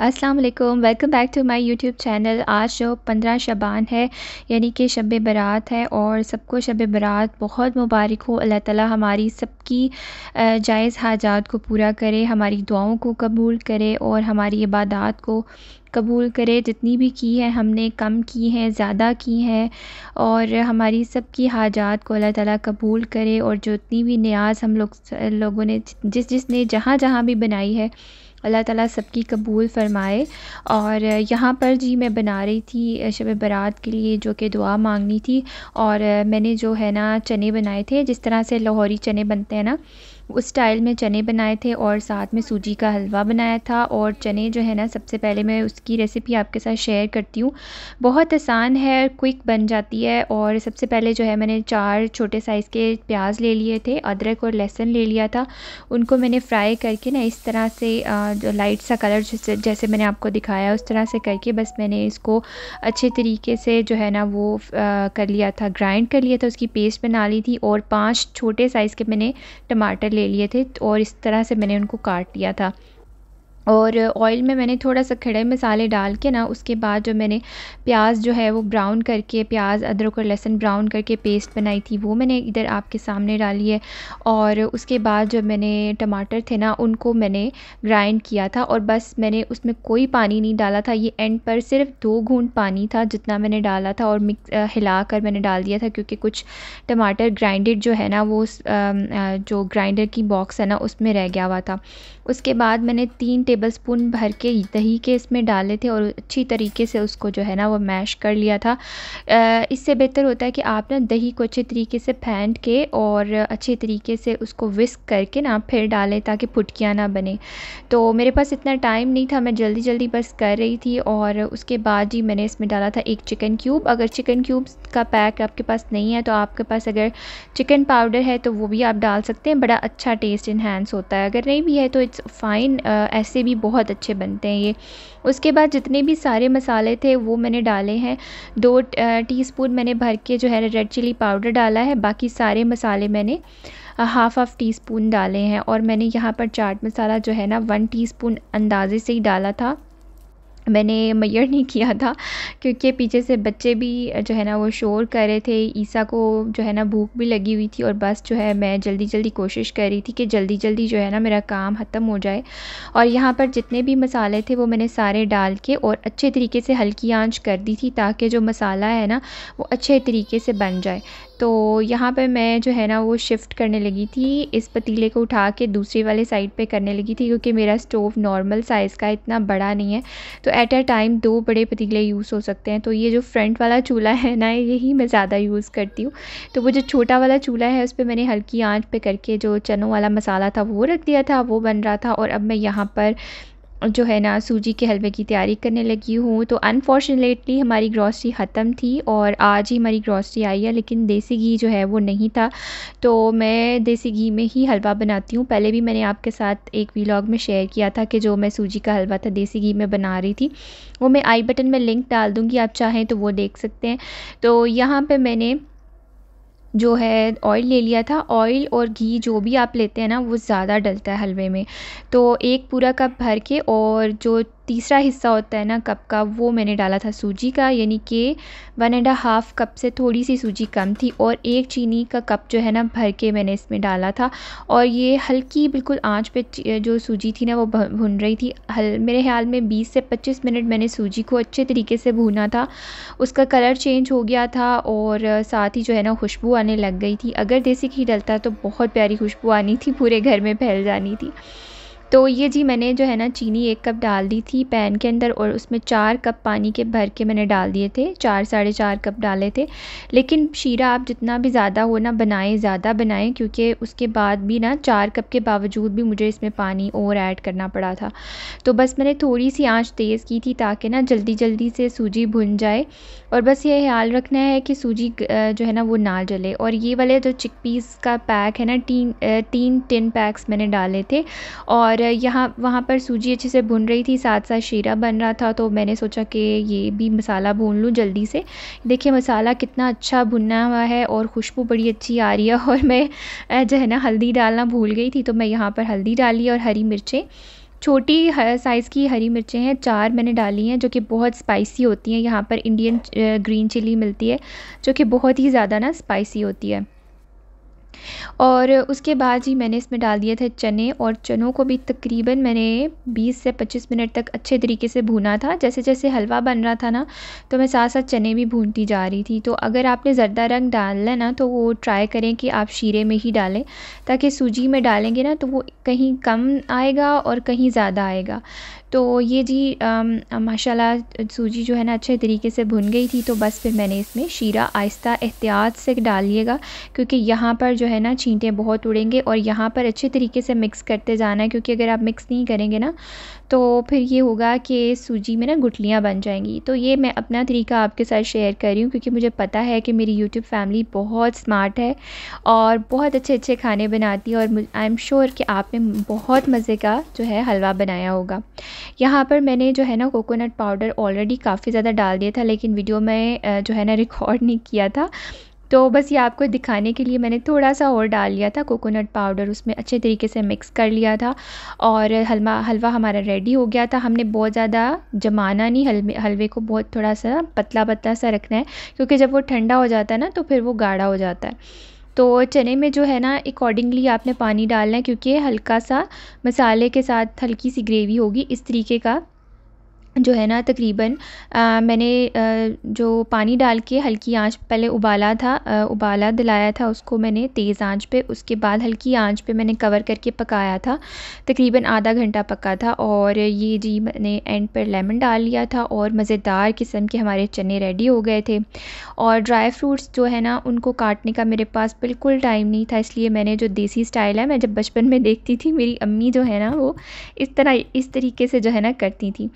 अस्सलाम वालेकुम, welcome back to my YouTube channel. आज जो 15 शबान है यानी कि शब बारात है और सबको शब बारात बहुत मुबारक हो। अल्लाह ताला हमारी सबकी जायज़ हाजात को पूरा करे, हमारी दुआओं को कबूल करे और हमारी इबादत को कबूल करे। जितनी भी की है हमने, कम की हैं, ज़्यादा की हैं, और हमारी सबकी हाजात को अल्लाह ताला कबूल करे। और जितनी भी नियाज़ हम लोगों ने जिसने जहाँ जहाँ भी बनाई है, अल्लाह ताला सबकी कबूल फ़रमाए। और यहाँ पर जी मैं बना रही थी शब बारात के लिए, जो कि दुआ मांगनी थी। और मैंने जो है ना चने बनाए थे, जिस तरह से लाहौरी चने बनते हैं ना, उस स्टाइल में चने बनाए थे। और साथ में सूजी का हलवा बनाया था। और चने जो है ना, सबसे पहले मैं उसकी रेसिपी आपके साथ शेयर करती हूँ। बहुत आसान है, क्विक बन जाती है। और सबसे पहले जो है मैंने 4 छोटे साइज़ के प्याज ले लिए थे, अदरक और लहसुन ले लिया था। उनको मैंने फ्राई करके ना इस तरह से जो लाइट सा कलर जैसे मैंने आपको दिखाया उस तरह से करके, बस मैंने इसको अच्छे तरीके से जो है ना वो कर लिया था, ग्राइंड कर लिया था, उसकी पेस्ट बना ली थी। और 5 छोटे साइज़ के मैंने टमाटर ले लिए थे और इस तरह से मैंने उनको काट लिया था। और ऑयल में मैंने थोड़ा सा खड़े मसाले डाल के ना, उसके बाद जो मैंने प्याज जो है वो ब्राउन करके, प्याज अदरक और लहसुन ब्राउन करके पेस्ट बनाई थी, वो मैंने इधर आपके सामने डाली है। और उसके बाद जो मैंने टमाटर थे ना, उनको मैंने ग्राइंड किया था। और बस मैंने उसमें कोई पानी नहीं डाला था, ये एंड पर सिर्फ 2 घूंट पानी था जितना मैंने डाला था। और हिला कर मैंने डाल दिया था, क्योंकि कुछ टमाटर ग्राइंडेड जो है ना वो जो ग्राइंडर की बॉक्स है ना उसमें रह गया हुआ था। उसके बाद मैंने 3 टेबलस्पून भर के दही के इसमें डाले थे और अच्छी तरीके से उसको जो है ना वो मैश कर लिया था। इससे बेहतर होता है कि आप ना दही को अच्छे तरीके से फेंट के और अच्छे तरीके से उसको विस्क करके ना फिर डालें, ताकि फुटकियाँ ना बने। तो मेरे पास इतना टाइम नहीं था, मैं जल्दी जल्दी बस कर रही थी। और उसके बाद जी मैंने इसमें डाला था 1 चिकन क्यूब। अगर चिकन क्यूब्स का पैक आपके पास नहीं है, तो आपके पास अगर चिकन पाउडर है तो वो भी आप डाल सकते हैं, बड़ा अच्छा टेस्ट इन्हांस होता है। अगर नहीं भी है तो इट्स फ़ाइन, ऐसे भी बहुत अच्छे बनते हैं ये। उसके बाद जितने भी सारे मसाले थे वो मैंने डाले हैं। 2 टीस्पून मैंने भर के जो है रेड चिली पाउडर डाला है। बाकी सारे मसाले मैंने हाफ़ टीस्पून डाले हैं। और मैंने यहाँ पर चाट मसाला जो है ना 1 टीस्पून अंदाज़े से ही डाला था, मैंने मेजर नहीं किया था, क्योंकि पीछे से बच्चे भी जो है ना वो शोर कर रहे थे। ईसा को जो है ना भूख भी लगी हुई थी, और बस जो है मैं जल्दी जल्दी कोशिश कर रही थी कि जल्दी जल्दी जो है ना मेरा काम ख़त्म हो जाए। और यहाँ पर जितने भी मसाले थे वो मैंने सारे डाल के और अच्छे तरीके से हल्की आंच कर दी थी, ताकि जो मसाला है ना वो अच्छे तरीके से बन जाए। तो यहाँ पे मैं जो है ना वो शिफ्ट करने लगी थी, इस पतीले को उठा के दूसरी वाले साइड पे करने लगी थी, क्योंकि मेरा स्टोव नॉर्मल साइज़ का इतना बड़ा नहीं है, तो एट अ टाइम 2 बड़े पतीले यूज़ हो सकते हैं। तो ये जो फ्रंट वाला चूल्हा है ना, यही मैं ज़्यादा यूज़ करती हूँ। तो वो जो छोटा वाला चूल्हा है उस पे मैंने हल्की आंच पे करके जो चनों वाला मसाला था वो रख दिया था, वो बन रहा था। और अब मैं यहाँ पर जो है ना सूजी के हलवे की तैयारी करने लगी हूँ। तो अनफॉर्चुनेटली हमारी ग्रॉसरी ख़त्म थी और आज ही हमारी ग्रॉसरी आई है, लेकिन देसी घी जो है वो नहीं था। तो मैं देसी घी में ही हलवा बनाती हूँ। पहले भी मैंने आपके साथ एक व्लॉग में शेयर किया था कि जो मैं सूजी का हलवा था देसी घी में बना रही थी, वो मैं आई बटन में लिंक डाल दूँगी, आप चाहें तो वो देख सकते हैं। तो यहाँ पर मैंने जो है ऑयल ले लिया था। ऑयल और घी जो भी आप लेते हैं ना वो ज़्यादा डलता है हलवे में। तो 1 पूरा कप भर के, और जो तीसरा हिस्सा होता है ना कप का, वो मैंने डाला था सूजी का, यानी कि 1.5 कप से थोड़ी सी सूजी कम थी। और 1 चीनी का कप जो है ना भर के मैंने इसमें डाला था। और ये हल्की बिल्कुल आंच पे जो सूजी थी ना वो भुन रही थी। मेरे ख्याल में 20 से 25 मिनट मैंने सूजी को अच्छे तरीके से भूना था। उसका कलर चेंज हो गया था और साथ ही जो है ना खुशबू आने लग गई थी। अगर देसी घी डलता तो बहुत प्यारी खुशबू आनी थी, पूरे घर में फैल जानी थी। तो ये जी मैंने जो है ना चीनी 1 कप डाल दी थी पैन के अंदर, और उसमें 4 कप पानी के भर के मैंने डाल दिए थे, 4 साढ़े 4 कप डाले थे। लेकिन शीरा आप जितना भी ज़्यादा हो ना बनाएं, ज़्यादा बनाएं, क्योंकि उसके बाद भी ना 4 कप के बावजूद भी मुझे इसमें पानी और ऐड करना पड़ा था। तो बस मैंने थोड़ी सी आंच तेज़ की थी, ताकि ना जल्दी जल्दी से सूजी भुन जाए। और बस ये ख्याल रखना है कि सूजी जो है ना वो ना जले। और ये वाले जो चिकपीस का पैक है ना, 3 टिन पैक्स मैंने डाले थे। और यहाँ वहाँ पर सूजी अच्छे से भुन रही थी, साथ साथ शीरा बन रहा था। तो मैंने सोचा कि ये भी मसाला भून लूँ जल्दी से। देखिए मसाला कितना अच्छा भुना हुआ है और खुशबू बड़ी अच्छी आ रही है। और मैं जो है ना हल्दी डालना भूल गई थी, तो मैं यहाँ पर हल्दी डाली और हरी मिर्चें छोटी साइज़ की हरी मिर्चें हैं, 4 मैंने डाली हैं, जो कि बहुत स्पाइसी होती हैं। यहाँ पर इंडियन ग्रीन चिली मिलती है, जो कि बहुत ही ज़्यादा ना स्पाइसी होती है। और उसके बाद ही मैंने इसमें डाल दिए थे चने, और चनों को भी तकरीबन मैंने 20 से 25 मिनट तक अच्छे तरीके से भूना था। जैसे जैसे हलवा बन रहा था ना, तो मैं साथ साथ चने भी भूनती जा रही थी। तो अगर आपने ज़र्दा रंग डालना है ना, तो वो ट्राई करें कि आप शीरे में ही डालें, ताकि सूजी में डालेंगे ना तो वो कहीं कम आएगा और कहीं ज़्यादा आएगा। तो ये जी माशाल्लाह सूजी जो है ना अच्छे तरीके से भुन गई थी। तो बस फिर मैंने इसमें शीरा आहिस्ता एहतियात से डालिएगा, क्योंकि यहाँ पर जो है ना छींटे बहुत उड़ेंगे, और यहाँ पर अच्छे तरीके से मिक्स करते जाना है, क्योंकि अगर आप मिक्स नहीं करेंगे ना तो फिर ये होगा कि सूजी में ना गुठलियाँ बन जाएंगी। तो ये मैं अपना तरीका आपके साथ शेयर कर रही हूँ, क्योंकि मुझे पता है कि मेरी यूट्यूब फैमिली बहुत स्मार्ट है और बहुत अच्छे अच्छे खाने बनाती है, और आई एम श्योर कि आपने बहुत मज़े का जो है हलवा बनाया होगा। यहाँ पर मैंने जो है ना कोकोनट पाउडर ऑलरेडी काफ़ी ज़्यादा डाल दिया था, लेकिन वीडियो में जो है ना रिकॉर्ड नहीं किया था। तो बस ये आपको दिखाने के लिए मैंने थोड़ा-सा और डाल लिया था कोकोनट पाउडर, उसमें अच्छे तरीके से मिक्स कर लिया था, और हलवा हमारा रेडी हो गया था। हमने बहुत ज़्यादा जमाना नहीं, हलवे को बहुत थोड़ा-सा पतला-पतला सा रखना है, क्योंकि जब वो ठंडा हो जाता है ना तो फिर वो गाढ़ा हो जाता है। तो चने में जो है ना अकॉर्डिंगली आपने पानी डालना है, क्योंकि हल्का-सा मसाले के साथ हल्की-सी ग्रेवी होगी। इस तरीके का जो है ना तकरीबन मैंने जो पानी डाल के हल्की आंच पहले उबाला था, उबाला दिलाया था उसको मैंने तेज़ आंच पे। उसके बाद हल्की आंच पे मैंने कवर करके पकाया था, तकरीबन आधा घंटा पका था। और ये जी मैंने एंड पर लेमन डाल लिया था, और मज़ेदार किस्म के हमारे चने रेडी हो गए थे। और ड्राई फ्रूट्स जो है ना उनको काटने का मेरे पास बिल्कुल टाइम नहीं था, इसलिए मैंने जो देसी स्टाइल है, मैं जब बचपन में देखती थी मेरी अम्मी जो है ना वो इस तरीके से जो है ना करती थी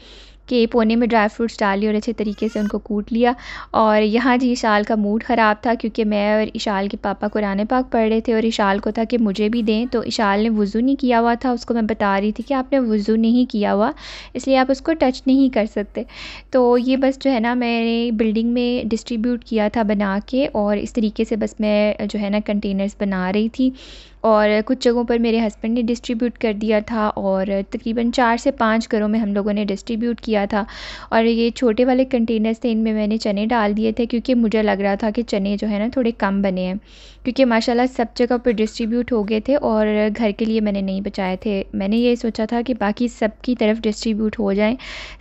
कि पोने में ड्राई फ्रूट्स डाल लिए और अच्छे तरीके से उनको कूट लिया। और यहाँ जी इशाल का मूड ख़राब था, क्योंकि मैं और इशाल के पापा कुरान पाक पढ़ रहे थे, और इशाल को था कि मुझे भी दें। तो इशाल ने वज़ू नहीं किया हुआ था, उसको मैं बता रही थी कि आपने वज़ू नहीं किया हुआ, इसलिए आप उसको टच नहीं कर सकते। तो ये बस जो है ना मैंने बिल्डिंग में डिस्ट्रीब्यूट किया था बना के, और इस तरीके से बस मैं जो है ना कंटेनर्स बना रही थी, और कुछ जगहों पर मेरे हस्बैंड ने डिस्ट्रीब्यूट कर दिया था, और तकरीबन 4 से 5 घरों में हम लोगों ने डिस्ट्रीब्यूट किया था। और ये छोटे वाले कंटेनर्स थे, इनमें मैंने चने डाल दिए थे, क्योंकि मुझे लग रहा था कि चने जो है ना थोड़े कम बने हैं, क्योंकि माशाल्लाह सब जगह पर डिस्ट्रीब्यूट हो गए थे, और घर के लिए मैंने नहीं बचाए थे। मैंने ये सोचा था कि बाकी सब की तरफ डिस्ट्रीब्यूट हो जाएँ,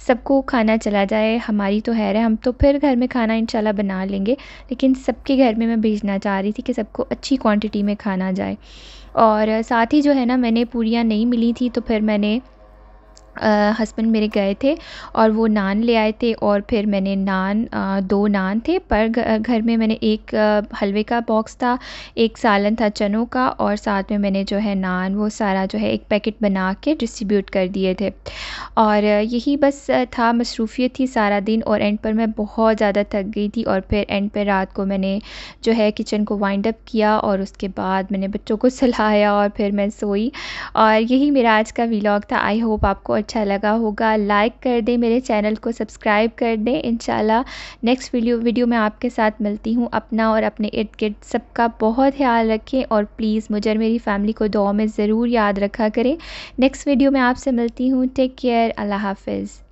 सबको खाना चला जाए। हमारी तो है हम तो फिर घर में खाना इंशाल्लाह बना लेंगे, लेकिन सबके घर में मैं भेजना चाह रही थी कि सबको अच्छी क्वांटिटी में खाना जाए। और साथ ही जो है ना मैंने पूरियाँ नहीं मिली थी, तो फिर मैंने हस्बैंड मेरे गए थे और वो नान ले आए थे, और फिर मैंने 2 नान थे, पर घर में मैंने एक हलवे का बॉक्स था, एक सालन था चनों का, और साथ में मैंने जो है नान वो सारा जो है एक पैकेट बना के डिस्ट्रीब्यूट कर दिए थे। और यही बस था, मसरूफ़ियत थी सारा दिन, और एंड पर मैं बहुत ज़्यादा थक गई थी। और फिर एंड पे रात को मैंने जो है किचन को वाइंड अप किया, और उसके बाद मैंने बच्चों को सुलाया, और फिर मैं सोई। और यही मेरा आज का व्लॉग था। आई होप आपको अच्छा लगा होगा। लाइक कर दें, मेरे चैनल को सब्सक्राइब कर दें। इंशाल्लाह नेक्स्ट वीडियो में आपके साथ मिलती हूँ। अपना और अपने इर्द गिर्द सबका बहुत ख्याल रखें, और प्लीज़ मुझे और मेरी फैमिली को दुआ में ज़रूर याद रखा करें। नेक्स्ट वीडियो में आपसे मिलती हूँ। Take care. अल्लाह हाफ़िज़।